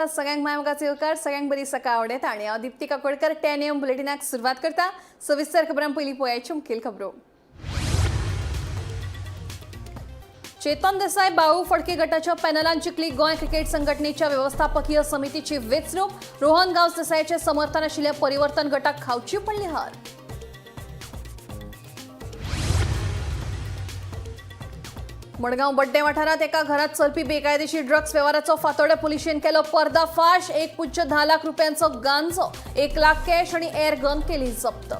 सगळ्यांक मायमोगाचे येवकार सगळ्यांक बरी सकाळ आवडेत आणि हांव दीप्ती काकोडकर 10 AM बुलेटिनाक सुरवात करता। सविस्तर खबरां पयलीं पळोवयाच्यो मुखेल खबरो। चेतन देसाई बाळू फडके गटाच्या पॅनलान जिखली गोंय क्रिकेट संघटनेच्या व्यवस्थापकीय समितीची वेंचणूक। रोहन गांवस देसाईचे समर्थन आशिल्ल्या परिवर्तन गटाक खावची पडली हार। मडगांव बड्डे वाठारात एका घरात चलपी बेकायदेशीर ड्रग्स व्यवहाराचो फातोड्या पुलिशेन केलो पर्दाफाश। 1.10 लाख रुपयांचो गांजो, 1 लाख कॅश आणि एअर गन केली जप्त।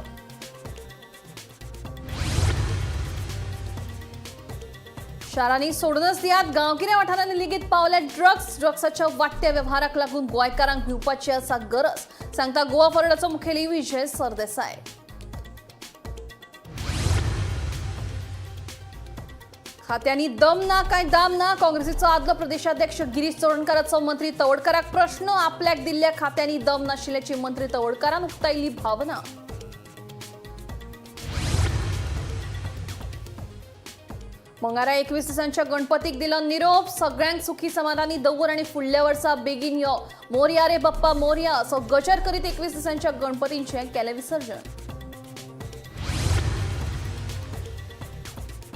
शारांनी सोडूनच दियात, गांवगिऱ्या वाठारांनी लेगीत पावल्या ड्रग्साच्या वाडट्या व्यवहाराक लागून गोंयकारांक भिवपाची आसा गरज, सांगता गोवा फॉरवर्डाचो मुखेली विजय सरदेसाय। खात्यांनी दम ना काय दाम ना, काँग्रेसीचो आदलो प्रदेशाध्यक्ष गिरीश चोडणकाराचो मंत्री तवडकाराक प्रश्न। आपल्याक दिल्ल्या खात्यांनी दम नाशिल्ल्याची मंत्री तवडकारान उक्तायिल्ली भावना। मंगळारा 21 दिसांच्या गणपतीक दिलो निरोप। सगळ्यांक सुखी समाधानी दवर आणि फुडल्या वर्सा बेगीन यो, मोरया रे बाप्पा मोरया असो गजर करीत 21 दिसांच्या गणपतींचे केले विसर्जन।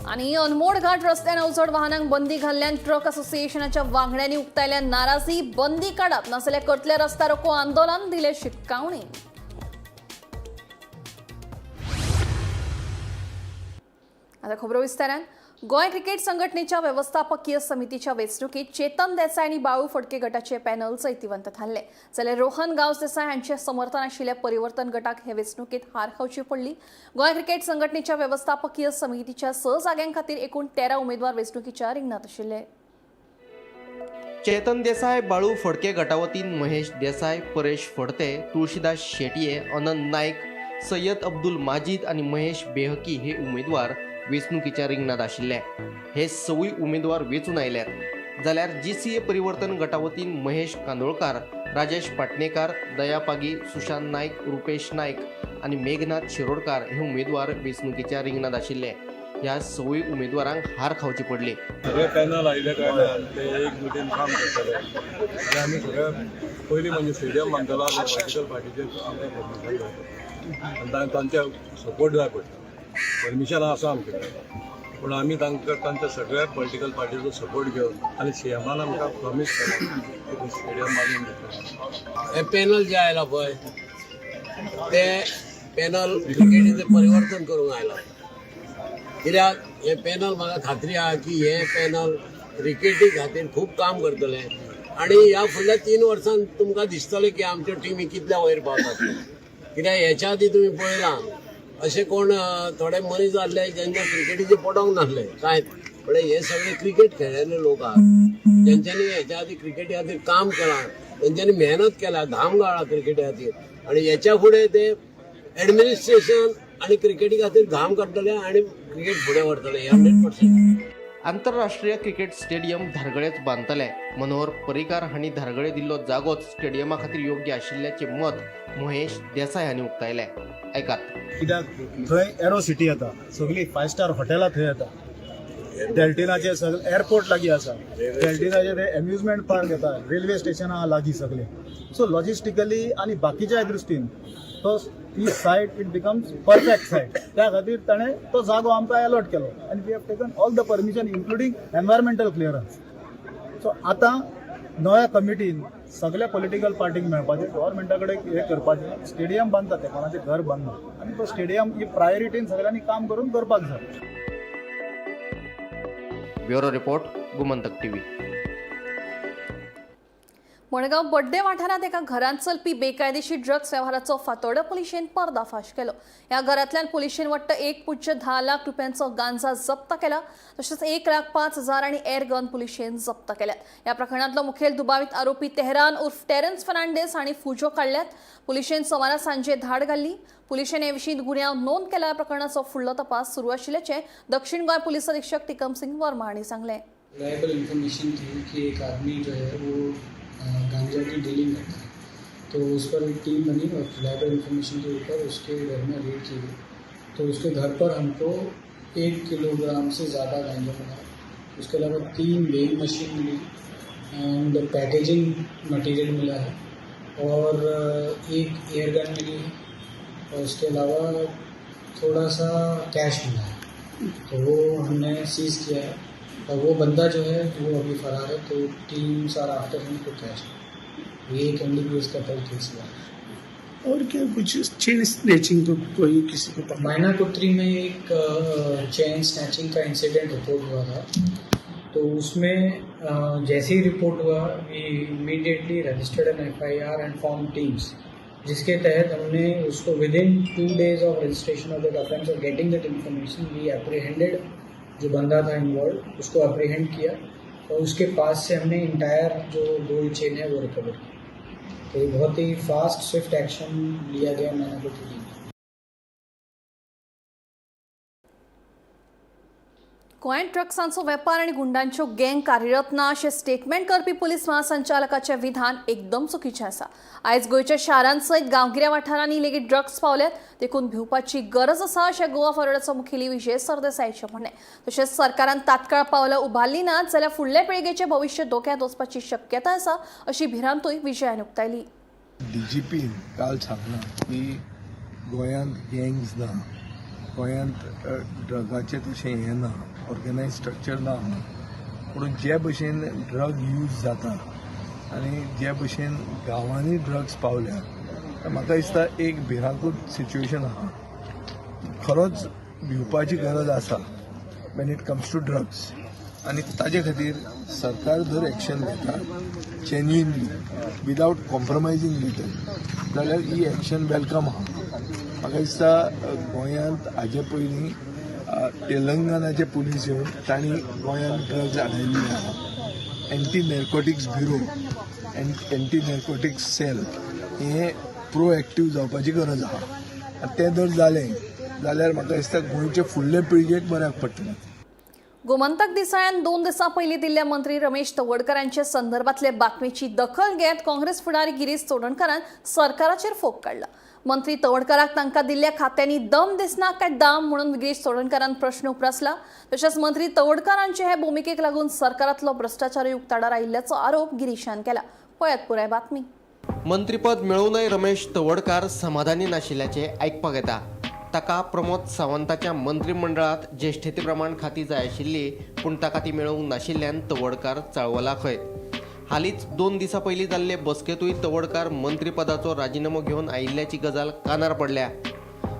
आणि अनमोड घाट रस्त्यान अवजड वाहनांक बंदी घाल्ल्यान ट्रक असोसिएशनाच्या वांगड्यांनी उक्तायल्या नाराजी। बंदी काडप नासल्यार करतले रस्ता रोको आंदोलन, दिले शिटकावणी। आता खबरो विस्तारान। गोंय क्रिकेट संघटनेच्या व्यवस्थापकीय समितीच्या वेंचणुकीत चेतन देसाई आणि बाळू फडके गटाचे पॅनल जैतिवंत थारले, जाल्यार रोहन गांवस देसाई हांचे समर्थन आशिल्ल्या परिवर्तन गटाक हे वेंचणुकीत हार खावची पडली। गोंय क्रिकेट संघटनेच्या व्यवस्थापकीय समितीच्या 6 जाग्यां खातीर एकूण 13 उमेदवार वेंचणुकीच्या रिंगणात आशिल्ले। चेतन देसाई बाळू फडके गटावतीन महेश देसाई, परेश फडते, तुळशीदास शेटये, अनंत नाईक, सय्यद अब्दुल माजीद आणि महेश बेहकी हे उमेदवार वेंचणुकीच्या रिंगणात आशिल्ले। हे सगळे उमेदवार वेंचून आयल्यात, जाल्यार जीसीए परिवर्तन गटावतीन महेश कांदोळकार, राजेश पाटणेकार, दया पागी, सुशांत नाईक, रुपेश नाईक आणि मेघनाथ शिरोडकार हे उमेदवार वेंचणुकीच्या रिंगणात आशिल्ले। ह्या सगळे उमेदवारांक हार खावची पडली। सगळे पॅनल आयले कारणान ते एक मिटीन काम करतले आनी आमी सगळे पयलीं म्हणजे स्टेडियम बांदतलो आनी पॉलिटिकल पार्टीचे आमकां परमिशन जाय आनी तांचे सपोर्ट जाय पडटा। परमिशन आसा आमचे कडेन, पूण आमी तांच्या सगळ्या पॉलिटिकल पार्टीचो सपोर्ट घेवन आनी सीएमान आमकां प्रॉमीस केला की स्टेडियम बांदून दितले। हे पॅनल जे आयला पळय ते पॅनल क्रिकेटीचें परिवर्तन करूंक आयला, कित्याक हे पॅनल म्हाका खात्री आहा की हे पॅनल क्रिकेटी खातीर खूब काम करतले आनी ह्या फुडल्या 3 वर्सांत तुमकां दिसतलें की आमच्यो टिमी कितल्या वयर पावतात। कित्याक हेच्या आदीं तुमी पळयलां अशे कोण थोडे मनीस आसले जेंच्या क्रिकेटीचे पडोंक नासले कांयच, पण हे सगळे क्रिकेट खेळिल्ले लोक आहात जेंच्यांनी हेच्या आदीं क्रिकेटी खातीर काम केलां, तेंच्यांनी मेहनत केल्या, घाम गाळ्ळा क्रिकेटी खातीर आनी हेच्या फुडें ते एडमिनिस्ट्रेशन आनी क्रिकेटी खातीर घाम काडटले आनी क्रिकेट फुडें व्हरतले 100%। आंतरराष्ट्रीय क्रिकेट स्टेडियम धारगळेच बांदतले। मनोहर पर्रीकार हांणी धारगळे दिल्लो जागोच स्टेडियमा खातीर योग्य आशिल्ल्याचे मत महेश देसाई हांणी उक्तायलें। ऐकात। कित्याक थंय एरो सिटी येता, सगळीं 5 स्टार हॉटेलां थंय येता, डेल्टिनाचे सगळे एअरपोर्ट लागीं आसा, डेल्टिनाचे ते एम्युजमेंट पार्क येता, रेल्वे स्टेशनां आहा लागीं सगळे। सो लॉजिस्टिकली आनी बाकीच्या दृश्टीन तो ही site it becomes perfect site. त्या खातीर ताणें तो जागो आमकां अलॉट केलो आनी we have taken all the permission including environmental clearance. So आतां नव्या कमिटीन सगळ्या पॉलिटिकल पार्टीक मेळपाचें, गव्हर्मेंटा कडेन हें करपाचें, स्टेडियम बांदता ते कोणाचें घर बांदना आनी तो स्टेडियम ही प्रायोरिटीन सगळ्यांनी काम करून करपाक जाय। Bureau report, Gomantak TV. Madgaon birthday वाठारात एका घरात चलपी बेकायदेशीर ड्रग्स व्यवहाराचो फातोड्या पुलिशेन पर्दाफाश केलो। या घरांतल्यान पुलिशेन वट्ट 1.10 लाख रुपयांचो गांजा जप्त केला, तशेंच 1,05,000 आणि एअर गन पुलिशेन जप्त केल्यात। या प्रकरणातलो मुखेल दुबावित आरोपी तेहरान उर्फ टेरेन्स फर्नांडीस हांणी फुजो काडल्यात। पुलिशेन सोमारा सांजे धाड घाल्ली। पुलिशेन हे विशीं गुन्यांव नोंद केला। या प्रकरणाचो फुडलो तपास सुरू आशिल्ल्याचे दक्षिण गोंय पुलीस अधीक्षक टिकम सिंग वर्मा हांणी सांगलें। रिलायबल इन्फॉर्मेशन थी कि एक आदमी जो है वो गांजा की डीलिंग करता है, तो उस पर एक टीम बनी और रिलायबल इन्फॉर्मेशन के ऊपर उसके घर में रेड की गई। तो उसके घर पर हमको 1 किलोग्राम से ज़्यादा गांजा मिला। उसके अलावा 3 वेइंग मशीन मिली, एंड पैकेजिंग मटेरियल मिला है और एक एयर गन मिली है और उसके अलावा थोड़ा सा कैश मिला है, तो वो हमने सीज किया है और वो बंदा जो है वो अभी फरार है। तो teams are after him to catch. ये एक NDPS का पहले केस हुआ है। और क्या कुछ चेन स्नैचिंग तो कोई किसी को पकड़ा? मायनाकुत्री में एक चेन स्नैचिंग का इंसिडेंट रिपोर्ट हुआ था, तो उसमें जैसे ही रिपोर्ट हुआ we immediately registered an FIR and form teams, जिसके तहत हमने उसको within 2 days of registration of that offence और getting that information we apprehended जो बंदा था इन्वॉल्व, उसको एप्रीहेंड किया और उसके पास से हमने इंटायर जो गोल्ड चेन है वो रिकवर की। तो ये बहुत ही फास्ट स्विफ्ट एक्शन लिया गया मायनाकुत्री में। गोंयांत ड्रग्सांचो वेपार आनी गुंडांच्यो गँग कार्यरत ना अशें स्टेटमेंट करपी पुलीस महासंचालकाचें विधान एकदम चुकीचें आसा। आयज गोंयच्या शारांत सयत गांवगिऱ्या वाठारांनी लेगीत ड्रग्स पावल्यात, देखून भिवपाची गरज आसा अशें गोवा फॉरवर्डाचो मुखेली विजय सरदेसाईचें म्हणणें। तशेंच सरकारान तात्काळ पावलां उबारलीं नात जाल्यार फुडले पिळगेचें भविश्य धोक्यांत वचपाची शक्यताय आसा अशी भिरांतूय विजयान उक्तायली। DGPन काल सांगलां की गोंयांत गँग्स ना, गोंयांत ड्रगाचें तशें हें ना, ऑर्गनायज स्ट्रक्चर ना, पूण जे भशेन ड्रग यूज जाता आनी जे भशेन गांवांनी ड्रग्स पावल्या तर म्हाका दिसता एक भिरांकूळ सिच्युएशन आहा। खरोच भिवपाची गरज आसा when it comes to drugs, आनी ताजे खातीर सरकार जर एक्शन घेता जेन्युइनली विदाउट कॉम्प्रमायझींग लिटल जाल्यार ही एक्शन वेलकम आहा। म्हाका दिसता गोंयांत हाजे पयलीं तेलंगणाचे पुलीस येवन तांणी गोंयांत ड्रग्स हाडयल्ली आहा। एंटी नॅर्कोटिक्स ब्युरो एंटी नॅर्कोटिक्स सेल हे प्रोएक्टीव जावपाची गरज आहा। आनी तें जर जालें जाल्यार म्हाका दिसता गोंयचे फुडले पिळगेक बऱ्याक पडटलें। गोमंतक दिसाळ्यान 2 दिसां पयलीं दिल्ल्या मंत्री रमेश तवडकरांचे संदर्भातले बातमेची दखल घेत काँग्रेस फुडारी गिरीश चोडणकरान सरकाराचेर फोग काडला। मंत्री तवडकराक तांकां दिल्ल्या खात्यांनी दम दिसना काय दाम म्हणून गिरीश चोडणकरान प्रश्न उपरासला। तशेंच मंत्री तवडकरांचे हे भुमिकेक लागून सरकारांतलो भ्रष्टाचारी उक्ताडार आयिल्ल्याचो आरोप गिरीशान केला। पळयात पुराय बातमी। मंत्रीपद मेळूनय रमेश तवडकार समाधानी नाशिल्ल्याचे आयकपाक येता। ताका प्रमोद सावंताच्या मंत्रिमंडळात ज्येष्ठते प्रमाण खाती जाय आशिल्ली, पूण ताका ती मेळूंक नाशिल्ल्यान तवडकार चळवला खंय। हालींच 2 दिसां पयलीं जाल्ले बसकेतूय तवडकार मंत्रीपदाचो राजिनामो घेवन आयिल्ल्याची गजाल कानार पडल्या।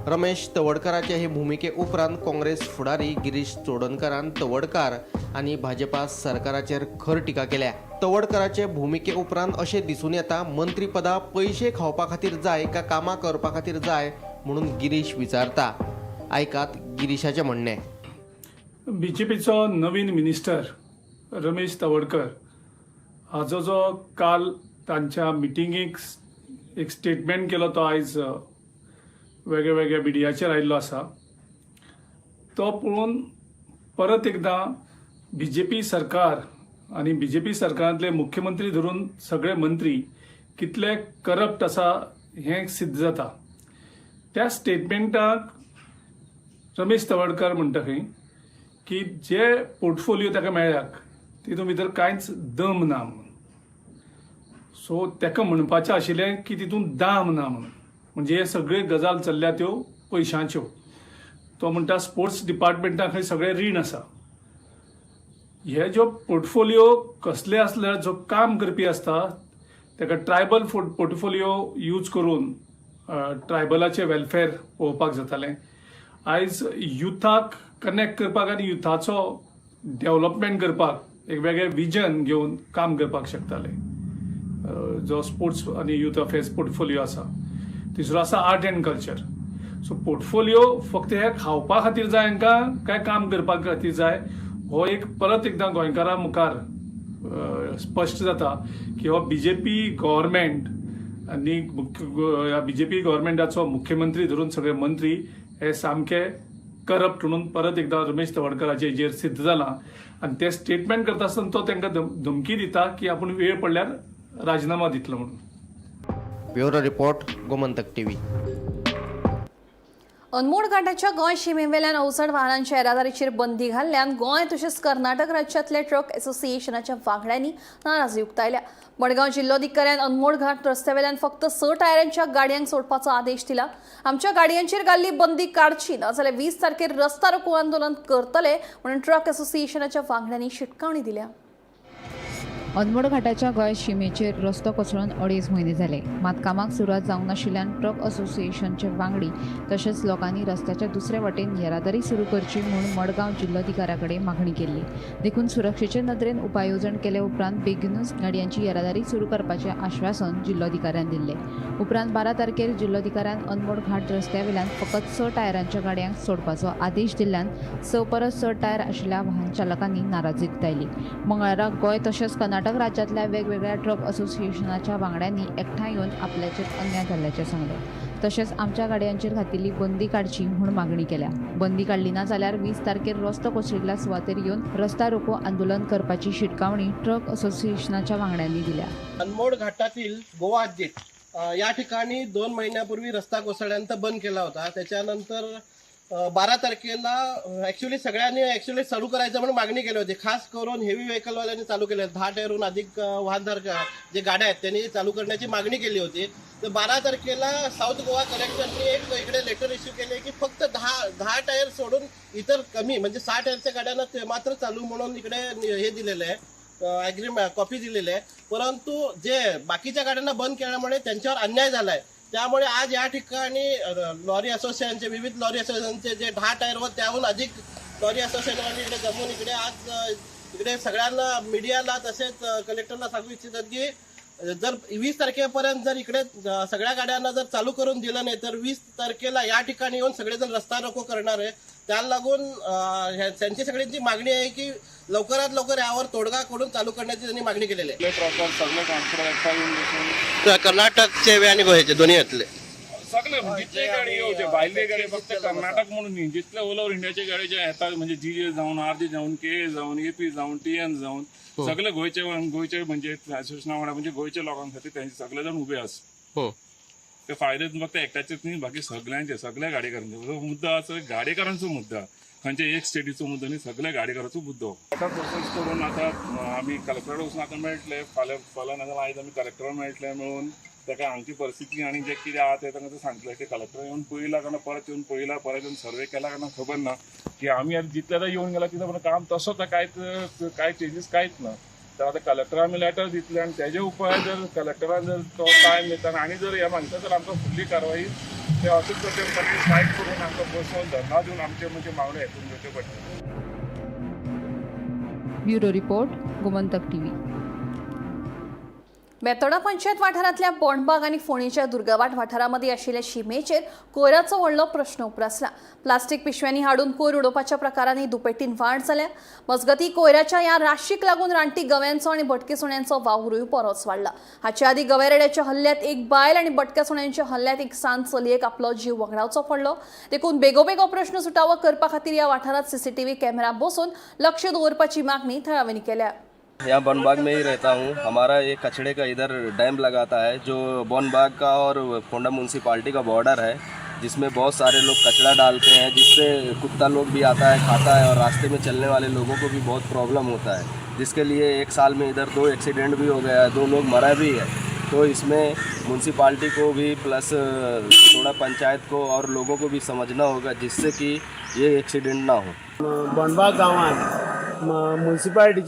रमेश तवडकराचे हे भुमिके उपरांत काँग्रेस फुडारी गिरीश चोडणकरान तवडकार आनी भाजपा सरकाराचेर खर टिका केल्या। तवडकराचे भुमिके उपरांत अशें दिसून येता मंत्रीपदां पयशे खावपा खातीर जाय काय कामां करपा खातीर जाय म्हणून गिरीश विचारता। आयकात गिरीशाचें म्हणणें। BJPचो नवीन मिनिस्टर रमेश तवडकर हाजो जो काल तांच्या मिटिंगेक एक स्टेटमेंट केलो तो आयज वेगळ्या वेगळ्या मिडियाचेर आयिल्लो आसा, तो पळोवन परत एकदां BJP सरकार आनी BJP सरकारांतले मुख्यमंत्री धरून सगळे मंत्री कितले करप्ट आसा हें सिद्ध जाता। त्या स्टेटमेंटाक रमेश तवडकर म्हणटा खंय की जे पोर्टफोलियो ताका मेळ्ळ्याक तितून भितर कांयच दम ना म्हणून। सो ताका म्हणपाचें आशिल्लें की तितून दाम ना म्हणून, म्हणजे हे सगळे गजाल चल्ल्या त्यो पयशांच्यो। तो म्हणटा स्पोर्ट्स डिपार्टमेंटाक खंय सगळें रीण आसा। हे जो पोर्टफोलियो कसले आसल्यार जो काम करपी आसता ताका ट्रायबल पोर्टफोलियो यूज करून ट्रायबलाचे वेलफेअर पळोवपाक जातालें। आयज युथाक कनेक्ट करपाक आनी युथाचो डेव्हलपमेंट करपाक एक वेगळें विजन घेवन काम करपाक शकताले। जो स्पोर्ट्स आनी युथ अफेर्स पोर्टफोलियो आसा। तिसरो आसा art end culture. So portfolio फक्त हे खावपा खातीर जाय हांकां काय काम करपा खातीर जाय, हो एक परत एकदां गोंयकारां मुखार स्पश्ट जाता की हो BJP गव्हर्मेंट आनी BJP गव्हर्मेंटाचो मुख्यमंत्री धरून सगळे मंत्री हे सामके करप्ट म्हणून परत एकदां रमेश तवडकराचे हेजेर सिद्ध जालां। आनी ते स्टेटमेंट करता आसतना तो तांकां धमकी दिता की आपूण वेळ पडल्यार राजिनामा दितलो म्हणून। Bureau report Gomantak TV। Anmod घाटाच्या गोंय शिमेवेल्यान अवजड वाहनांच्या येरादारीचेर बंदी घाल्ल्यान गोंय तशेंच कर्नाटक राज्यांतल्या ट्रक असोसिएशनाच्या वांगड्यांनी नाराजी उक्तायल्या. मडगांव जिल्लोधिकाऱ्यान अनमोड घाट रस्त्यावेल्यान फक्त 6 टायरांच्या गाडयांक सोडपाचो आदेश दिला. आमच्या गाडयांचेर घाल्ली बंदी काडची ना जाल्यार 20 तारखेर रस्ता रोको आंदोलन करतले म्हणून ट्रक असोसिएशनाच्या वांगड्यांनी शिटकावणी दिल्या. अनमोड घाटाच्या गोंय शिमेचेर रस्तो कोसळून 2.5 म्हयने जाले. मात कामाक सुरवात जावंक नाशिल्ल्यान ट्रक असोसिएशनचे वांगडी तशेंच लोकांनी रस्त्याच्या दुसरे वटेन येरादारी सुरू करची म्हणून मडगांव जिल्लोधिकाऱ्या कडेन मागणी केल्ली. देखून सुरक्षेचे नदरेन उपाययोजन केले उपरांत बेगीनूच गाडयांची येरादारी सुरू करपाचें आश्वासन जिल्लोधिकाऱ्यान दिल्लें. उपरांत 12 तारखेर जिल्लोधिकाऱ्यान अनमोड घाट रस्त्यावेल्यान फकत 6 टायरांच्या गाडयांक सोडपाचो आदेश दिल्ल्यान 6 परस चड टायर आशिल्ल्या वाहन चालकांनी नाराजी उक्तायली. मंगळारा गोंय तशेंच कर्नाटक राज्यांतल्या वेगवेगळ्या ट्रक असोसिएशनाच्या वांगड्यांनी एकठांय येवन आपल्याचेर अन्याय जाल्ल्याचें सांगलें. तशेंच आमच्या गाडयांचेर घातिल्ली बंदी काडची म्हूण मागणी केल्या. बंदी काडली ना जाल्यार 20 तारखेर रस्तो कोसळिल्ल्या सुवातेर येवन रस्ता रोको आंदोलन करपाची शिटकावणी ट्रक असोसिएशनाच्या वांगड्यांनी दिल्या. अनमोड घाटातील गोवा हद्दीत या ठिकाणी 2 महिन्यापूर्वी रस्ता कोसळल्यानंतर बंद केला होता. त्याच्यानंतर 12 तारखेला सगळ्यांनी चालू करायचं म्हणून मागणी केली होती. खास करून हेवी व्हेकलवाल्यांनी चालू केले. 10 टायरहून अधिक वाहनधारक जे गाड्या आहेत त्यांनी चालू करण्याची मागणी केली होती. तर 12 तारखेला साऊथ गोवा कलेक्टरने एक इकडे लेटर इश्यू केले की फक्त 10 टायर सोडून इतर कमी म्हणजे 6 टायरच्या गाड्यांना ते मात्र चालू म्हणून इकडे हे दिलेलं आहे, कॉपी दिलेली आहे. परंतु जे बाकीच्या गाड्यांना बंद केल्यामुळे त्यांच्यावर अन्याय झाला आहे. त्यामुळे आज या ठिकाणी लॉरी असोसिएशनचे विविध लॉरी असोसिएशनचे जे 10 टायर व त्याहून अधिक लॉरी असोसिएशनवाले इकडे जमून इकडे सगळ्यांना मीडियाला तसेच कलेक्टरला सांगू इच्छितात की जर 20 तारखेपर्यंत जर इकडे सगळ्या गाड्यांना जर चालू करून दिलं नाही तर 20 तारखेला या ठिकाणी येऊन सगळेजण रस्ता रोको करणार आहे. त्याला लागून त्यांची सगळ्यांची मागणी आहे की लवकरात लवकर यावर तोडगा करून चालू करण्याची त्यांनी मागणी केलेली आहे. कर्नाटकचे आणि गोव्याचे दोन्ही यातले सगळे जितले गाडी येवचे भायले गाडी फक्त कर्नाटक म्हणून न्ही, जितले ऑल ओव्हर इंडियाचे गाडी जे येतात म्हणजे जीजे जाऊन आरजी जाऊन के जाऊन एपी जाऊन टीएन जाऊन सगळे गोयचे म्हणजे असोसिएशना वांगडा म्हणजे गोयच्या लोकांसाठी त्यांचे सगळे जण उभे आसा. ते फायदे फक्त एकट्याचेच न्ही, बाकी सगळ्यांचे सगळ्या गाडीकारांचे मुद्दा असो गाडीकारांचो मुद्दा खंयचे एक स्टेटीचो मुद्दो न्ही, सगळ्या गाडीकारांचो मुद्दो. आता प्रोसेस करून आता आमी कलेक्टरा वचून आतां मेळटले फाल्यां नाजाल्यार आयज आमी कलेक्टरा मेळटले मेळून ताका हांगची परिस्थिती आनी जे कितें आहा तें तांकां सांगतलें की कलेक्टर येवन पळयला काय परत येवन पळयला परत येवन सर्वे केला काय खबर ना की आमी आतां जितले आतां येवन गेला कितें काम तसो कांय चेंजीस कांयच ना. तर आता कलेक्टरा आमी लेटर दितले आनी तेजे उपाय जर कलेक्टरान जर तो टायम दिता आनी जर हे मागता तर आमकां फुडली कारवाई ते अशेंच तरेन स्ट्रायक करून आमकां बसोवन धरना दिवन आमचे म्हणजे मागणे हेतून घेवचे पडटा. Bureau report Gomantak TV. Betora panchayat वाठारांतल्या बोंडबाग आनी फोंडेच्या दुर्गावाट वाठारांमदीं आशिल्ल्या शिमेचेर कोयराचो व्हडलो प्रश्न उप्रासला. प्लास्टीक पिशव्यांनी हाडून कोयर उडोवपाच्या प्रकारांनी दुपेटीन वाड जाल्या. मजगतीं कोयराच्या ह्या राशीक लागून रानटी गव्यांचो आनी भटके सुण्यांचो वावरूय बरोच वाडला. हाचे आदीं गवेरेड्याच्या हल्ल्यात एक बायल आनी भटक्या सुण्यांच्या हल्ल्यात एक सांत चलयेक आपलो जीव वगडावचो पडलो. देखून बेगोबेग हो प्रश्न सुटावो करपा खातीर ह्या वाठारांत सीसीटीव्ही कॅमेरा बसोवन लक्ष दवरपाची मागणी थळाव्यांनी केल्या. यहाँ बोनबाग में ही रहता हूँ. हमारा एक कचड़े का इधर डैम लगाता है जो बोनबाग का और फोंडा म्यूनसिपाल्टी का बॉर्डर है, जिसमें बहुत सारे लोग कचड़ा डालते हैं जिससे कुत्ता लोग भी आता है खाता है और रास्ते में चलने वाले लोगों को भी बहुत प्रॉब्लम होता है, जिसके लिए 1 साल में इधर 2 एक्सीडेंट भी हो गया है, 2 लोग मरा भी है. तो इसमें म्यूनसिपाल्टी को भी प्लस थोड़ा पंचायत को और लोगों को भी समझना होगा जिससे कि ये एक्सीडेंट ना हो. बोंडबाग गांवांत म्युन्सिपाल्टी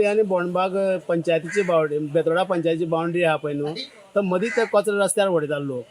आनी बोंडबाग पंचायतीची बावंड्री बेतोडा पंचायतीची बावंड्री आहा पळय न्हू, तर मदीं ते कचरो रस्त्यार उडयता लोक.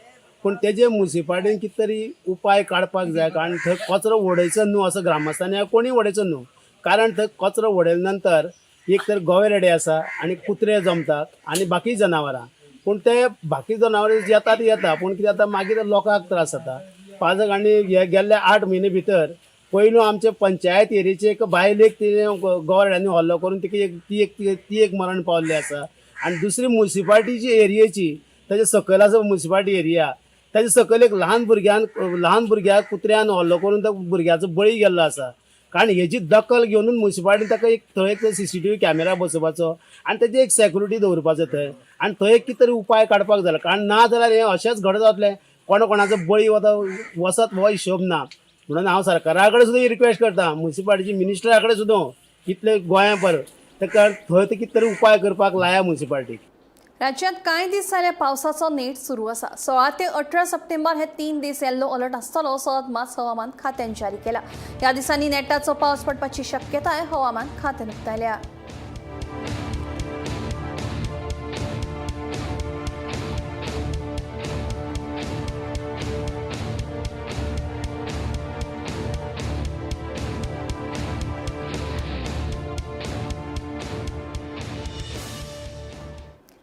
पूण तेजे म्युन्सिपाल्टीन कितें तरी उपाय काडपाक जाय, कारण थंय कचरो उडयचो न्हू असो ग्रामस्थांनी कोणीय उडयचो न्हू. कारण थंय कचरो उडयले नंतर एक तर गवेरेडे आसा आनी कुत्रे जमतात आनी बाकी जनावरां. पूण ते बाकी जनावरां येता ती येता, पूण कितें जाता मागीर लोकांक त्रास जाता. पाजक आनी हे गेल्ले 8 म्हयने भितर पयलू आमचे पंचायत एरियेचे एक बायलेक गव्हर्नमेंटांनी हल्लो करून ती एक मरण पावल्ली आसा. आनी दुसरी म्युन्सिपाल्टीची एरियेची ताजे सकयल आसा म्युन्सिपाल्टी एरिया, ताजे सकयल एक ल्हान भुरग्याक कुत्र्यान हल्लो करून त्या भुरग्याचो बळी गेल्लो आसा. कारण हेची दखल घेवन म्युन्सिपाल्टीन ताका थंय एक सीसीटीव्ही कॅमेरा बसोवपाचो आनी ताजी एक सेक्युरिटी दवरपाचो थंय, आनी थंय कितें तरी उपाय काडपाक जाय. कारण ना जाल्यार हें अशेंच घडत जातलें. कोणाचो बळी वसत हो हिशोब ना. म्हणून हांव सरकारा कडेन सुद्दां रिक्वेस्ट करता, म्युन्सिपालिटी मिनिस्टरा कडेन सुद्दां कितले गोंया पर ताका थंय ते कितें तरी उपाय करपाक लाया म्युन्सिपालिटीक. राज्यात कांय दीस जाले पावसाचो नेट सुरू आसा. 16 ते 18 सप्टेंबर हे 3 दीस येल्लो अलर्ट आसतलो असो अदमास हवामान खात्यान जारी केला. ह्या दिसांनी नेटाचो पावस पडपाची शक्यताय हवामान खात्यान उक्तायल्या.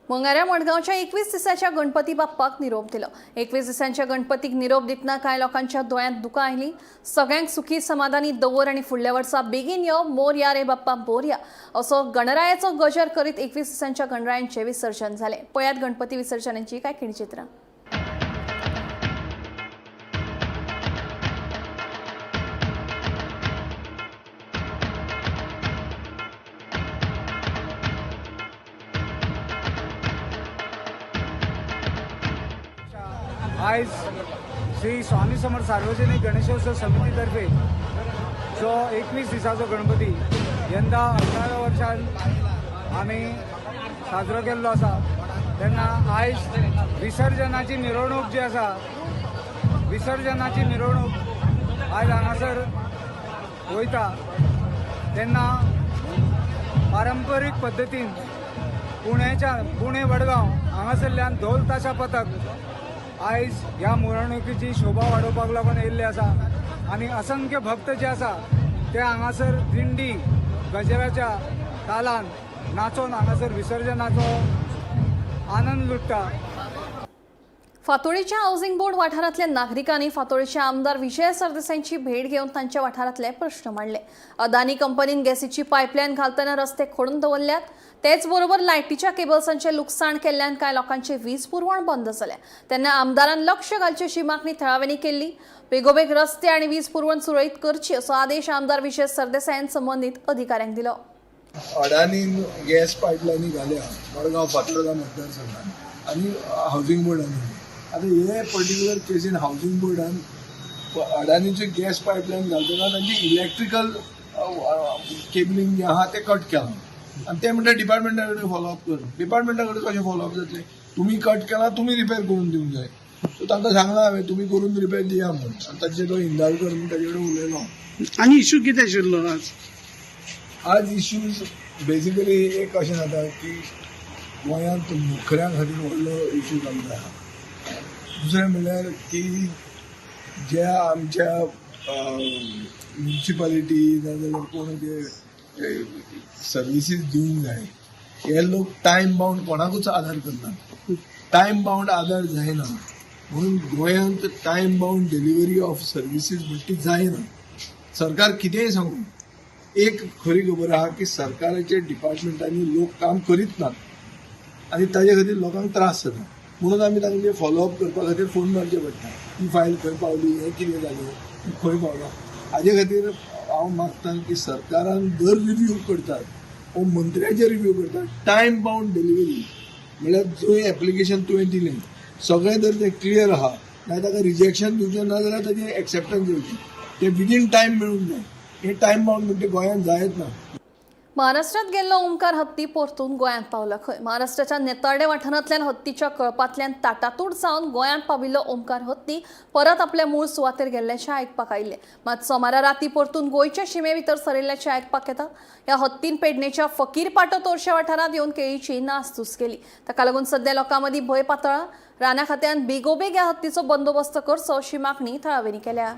मंगळारा मडगावच्या 21 दिसाच्या गणपती बाप्पाक निरोप दिलो. 21 दिसांच्या गणपतीक निरोप दितना कांय लोकांच्या दोळ्यांत दुकां आयलीं. सगळ्यांक सुखी समाधानी दवर आनी फुडल्या वर्सा बेगीन यो, मोरया रे बाप्पा मोरया असो गणरायाचो गजर करीत 21 दिसांच्या गणरायांचे विसर्जन जाले. पळयात गणपती विसर्जनाची कांय खिणचित्रां. आज श्री स्वामी समर्थ सार्वजनिक गणेशोत्सव समितीतर्फे जो 21 दिसाचो गणपती यंदा 18 वर्षान आमी साजरो केल्लो आसा, तेन्ना आयज विसर्जनाची मिरवणूक जी आसा, विसर्जनाची मिरवणूक आयज हांगासर वयता. तेन्ना पारंपारीक पद्दतीन पुणे वडगांव हांगासरल्यान ढोल ताशा पथक आयज ह्या मिरवणुकीची शोभा वाडोवपाक लागून येयल्ले आसा. आनी असंख्य भक्त जे आसा ते हांगासर दिंडी गजराच्या तालान नाचोन हांगासर विसर्जनाचो आनंद लुटता. फातोडेच्या हाऊसिंग बोर्ड वाठारांतल्या नागरिकांनी फातोडेचे आमदार विजय सरदेसाईंची भेट घेवन तांच्या वाठारांतले प्रश्न मांडले. अदानी कंपनीन गॅसीची पायपलायन घालतना रस्ते खोडून दवरल्यात. तेच बरोबर लायटीच्या केबल्सांचे लुकसाण केल्ल्यान कांय लोकांचे वीज पुरवण बंद जाल्या. तेन्ना आमदारान लक्ष घालची अशी मागणी थळाव्यांनी केल्ली. बेगोबेग रस्ते आनी वीज पुरवण सुरळीत करची असो आदेश आमदार विजय सरदेसाईन संबंधीत अधिकाऱ्यांक दिलो. अडानीन गॅस पायपलायनी घाल्या मडगांव फातोर्डा मतदारसंघात आनी हावसिंग बोर्डान. आता हे पर्टिक्युलर केसीन हावसिंग बोर्डान अडानीचे गॅस पायपलायन घालतना तांची इलेक्ट्रिकल केबलिंग जे आहा ते कट केलां आनी ते म्हणटा डिपार्टमेंटा कडेन फॉलोअप कर. डिपार्टमेंटा कडेन कशें फॉलोअप जातलें? तुमी कट केला, तुमी रिपेर करून दिवंक जाय. सो तांकां सांगलां हांवें तुमी करून रिपेर दिया म्हणून. आनी ताचे तो इंदालकर म्हणून ताचे कडेन उलयलो. आनी इश्यू कितें आशिल्लो आज इश्यूज बेसिकली एक अशें जाता की गोंयांत नोकऱ्यां खातीर व्हडलो इश्यू जाल्लो आसा. दुसरें म्हणल्यार की ज्या आमच्या म्युन्सिपालिटी नाजाल्यार कोण जे सर्विसीस दिवंक जाय हे लोक टायम बाउंड कोणाकूच आदार करनात. टायम बाउंड आदार जायना म्हणून गोंयांत time bound delivery of services म्हणटी जायना. सरकार कितेंय सांगू, एक खरी खबर आहा की सरकाराच्या डिपार्टमेंटांनी लोक काम करीत नात आनी ताजे खातीर लोकांक त्रास जाता. म्हणून आमी तांचे फॉलोअप करपा खातीर फोन मारचे पडटा. ही फायल खंय पावली, हें कितें जालें, खंय पावला. हाजे खातीर हांव मागतां की सरकारान दर रिव्यू करतात वो मंत्र्याचे रिव्यू करतात. टायम बाउंड डिलिव्हरी म्हणल्यार जो एप्लिकेशन तुवें दिलें सगळें जर तें क्लियर आहा नाजाल्यार ताका रिजेक्शन दिवचें ना जाल्यार ताजें एक्सेप्टन्स दिवचें तें विदीन टायम मेळूंक जाय. हे टायम बाउंड म्हणजे गोंयांत जायत ना. महाराष्ट्रात गेल्लो ओंकार हत्ती परतून गोंयांत पावला. खंय महाराष्ट्राच्या नेताळे वाठारांतल्यान हत्तीच्या कळपांतल्यान ताटातूट जावन गोंयांत पाविल्लो ओंकार हत्ती परत आपल्या मूळ सुवातेर गेल्ल्याचें आयकपाक आयिल्लें. मात सोमारा रातीं परतून गोंयचे शिमे भितर सरिल्ल्याचें आयकपाक येता. ह्या हत्तीन पेडणेच्या फकीरपाटो तोरशे वाठारांत येवन केळीची नासधूस केली. ताका लागून सध्या लोकां मदीं भंय पातळ्ळा. राना खात्यान बेगोबेग ह्या हत्तीचो बंदोबस्त करचो अशी मागणी थळाव्यांनी केल्या.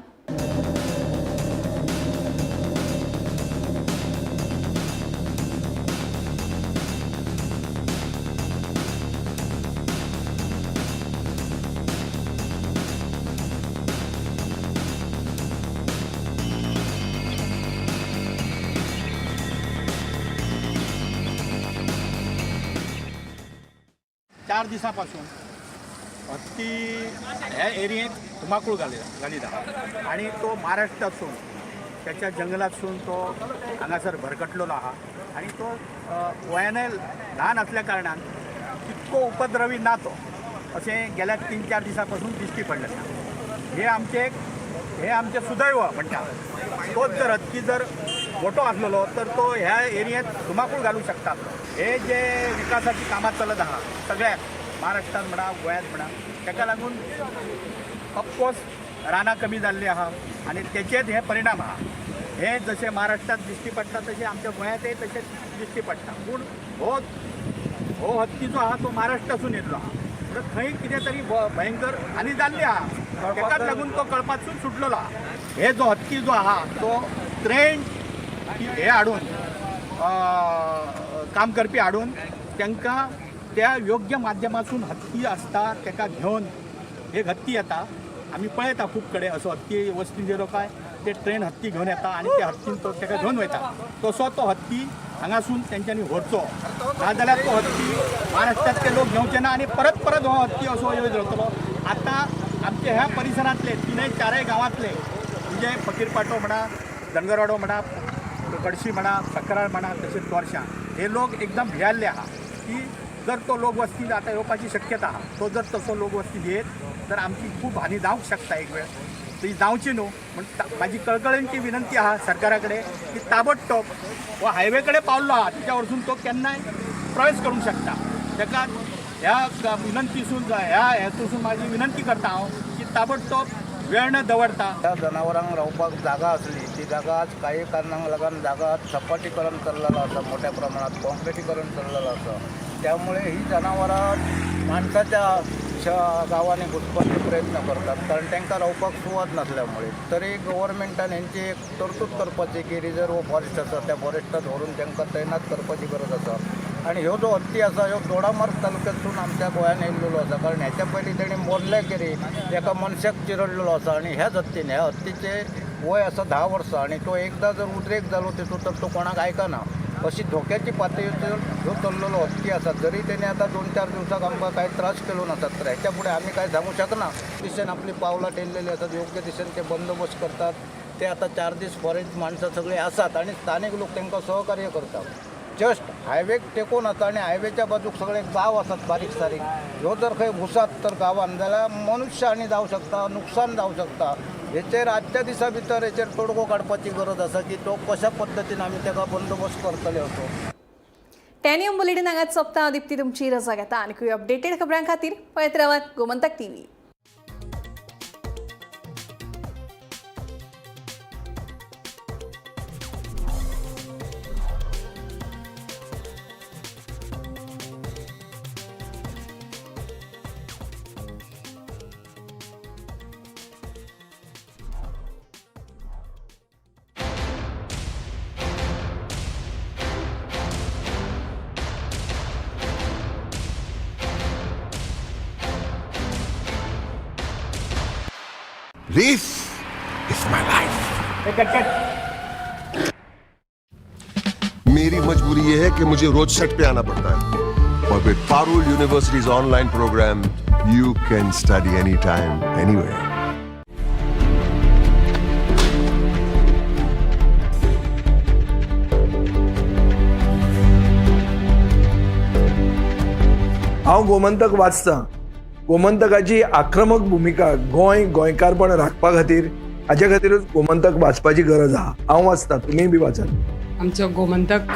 चार दिसांपासून हत्ती ह्या एरियेत धुमाकूळ घालीत आहा आणि तो महाराष्ट्रातसून त्याच्या जंगलातसून तो हांगासर भरकटलेलो आहा आणि तो गोंयानय ल्हान असल्या कारणान तितको उपद्रवी ना तो. अशें गेल्या 3-4 दिसांपासून दिश्टी पडलें. हे आमचे सुदैव म्हणटा. तोच जर हत्ती जर मोठो आसलेलो तर तो ह्या एरियेत धुमाकूळ घालूंक शकता. हे जे विकासाची कामां चलत आहा सगळ्यात महाराष्ट्रात म्हणा गोंयांत म्हणा ताका लागून ऑफकोर्स रानां कमी जाल्लीं आहा आनी तेचेच हे परिणाम आहा. हे जशे महाराष्ट्रात दिश्टी पडटा तशें आमच्या गोंयांतय तशेंच दिश्टी पडटा. पूण हो हत्ती जो आहा तो महाराष्ट्रासून येतलो आहा. तर थंय कितें तरी भयंकर हानी जाल्ली आहा. ताकाच लागून तो कळपासून सुटलेलो आहा. हे जो हत्ती जो आहा तो ट्रेंड हे हाडून काम करपी हाडून तांकां त्या योग्य माध्यमातून हत्ती आसता ताका घेवन एक हत्ती येता. आमी पळयता खूब कडेन असो हत्ती वस्ती गेलो काय ते ट्रेन हत्ती घेवन येता आनी त्या हत्तीन तो ताका घेवन वयता. तसो तो हत्ती हांगासून तेंच्यांनी व्हरचो नाजाल्यार तो हत्ती महाराष्ट्रांतले लोक घेवचे ना आनी परत हो हत्ती असो येत रावतलो. आतां आमचे ह्या परिसरांतले 3-4 गांवांतले म्हणजे फकीरपाटो म्हणा, धनगरवाडो म्हणा, कडशी म्हणा, सकराळ म्हणा तशेंच तोरशा हे लोक एकदम भियाल्ले आहा की जर तो लोकवस्ती आतां येवपाची शक्यता आहा. तो जर तसो लोकवस्ती येत तर आमची खूब हानी जावंक शकता एक वेळ. ती जावची न्हू म्हण म्हाजी कळकळेंची विनंती आहा सरकारा कडेन की ताबडतोब हो हायवे कडेन पावल्लो आहा तिच्या वरसून तो केन्नाय प्रवेश करूंक शकता. ताका ह्या विनंतीसून ह्या हेतूसून म्हाजी विनंती करता हांव की ताबडतोब वेळ न दवरता त्या जनावरांक रावपाक जागा असली ती जागा आज काही कारणांक लागून जागा सपाटीकरण चल्लेलं आसा. मोठ्या प्रमाणात कॉन्क्रिटीकरण चल्लेलं आसा. त्यामुळे ही जनावरां माणसाच्या गावांनी घुसपाचे प्रयत्न करतात कारण तांकां रावपाक सुवात नसल्यामुळे. तरी गव्हर्मेंटान हेंची एक तरतूद करपाची की रिजर्व फॉरेस्ट आसा त्या फॉरेस्टात व्हरून तांकां तैनात करपाची गरज आसा. आणि ह्यो जो हत्ती आसा ह्यो दोडामार्ग तालुक्यातून आमच्या गोंयांत येयल्लो आसा. कारण हेच्या पयलीं तेणी मोरले केरी एका मनशाक चिरडलेलो आसा आनी ह्याच हत्तीन ह्या हत्तीचे वय आसा 10 वर्सां आनी तो एकदां जर उद्रेक जालो तितून तर तो कोणाक आयकना. अशी धोक्याची पातळीचेर ह्यो चल्लेलो हत्ती आसा. जरी तेणी आतां 2-4 दिवसाक आमकां कांय त्रास केलो नासत तर हेच्या फुडें आमी कांय सांगूं शकना. दिशेन आपली पावलां टेल्लेली आसात. योग्य दिशेन ते बंदोबस्त करतात. ते आतां 4 दीस फॉरेस्ट माणसां सगळीं आसात आनी स्थानीक लोक तांकां सहकार्य करतात. जस्ट हायवेक तेकोन आसा आनी हायवेच्या बाजूक सगळे गांव आसात बारीक सारीक. ह्यो जर खंय घुसात तर गांवांत जाल्यार मनुश्य हानी जावंक शकता, नुकसान जावंक शकता. हेचेर आजच्या दिसा भितर हेचेर तोडगो काडपाची गरज आसा की तो कशा पद्दतीन आमी ताका बंदोबस्त करतले असो. टॅनियम बुलेटिन हांगाच सोंपता. दिप्ती तुमची रजा घेता आनी अपडेटेड खबरां खातीर पळयत रावात Gomantak TV. This is my life. मेरी मजबूरी ये है कि मुझे रोज सेट पे आना पड़ता है. और with Parul university's online programme you can study any time anywhere. हांव गोमंतक वाचतां. गोमंतकाची आक्रमक भूमिका गोंयकारपण राखपा खातीर हाचे खातीरच गोमंतक वाचपाची गरज आहा. हांव वाचतां, तुमीय बी वाचात. आमचो गोमंतक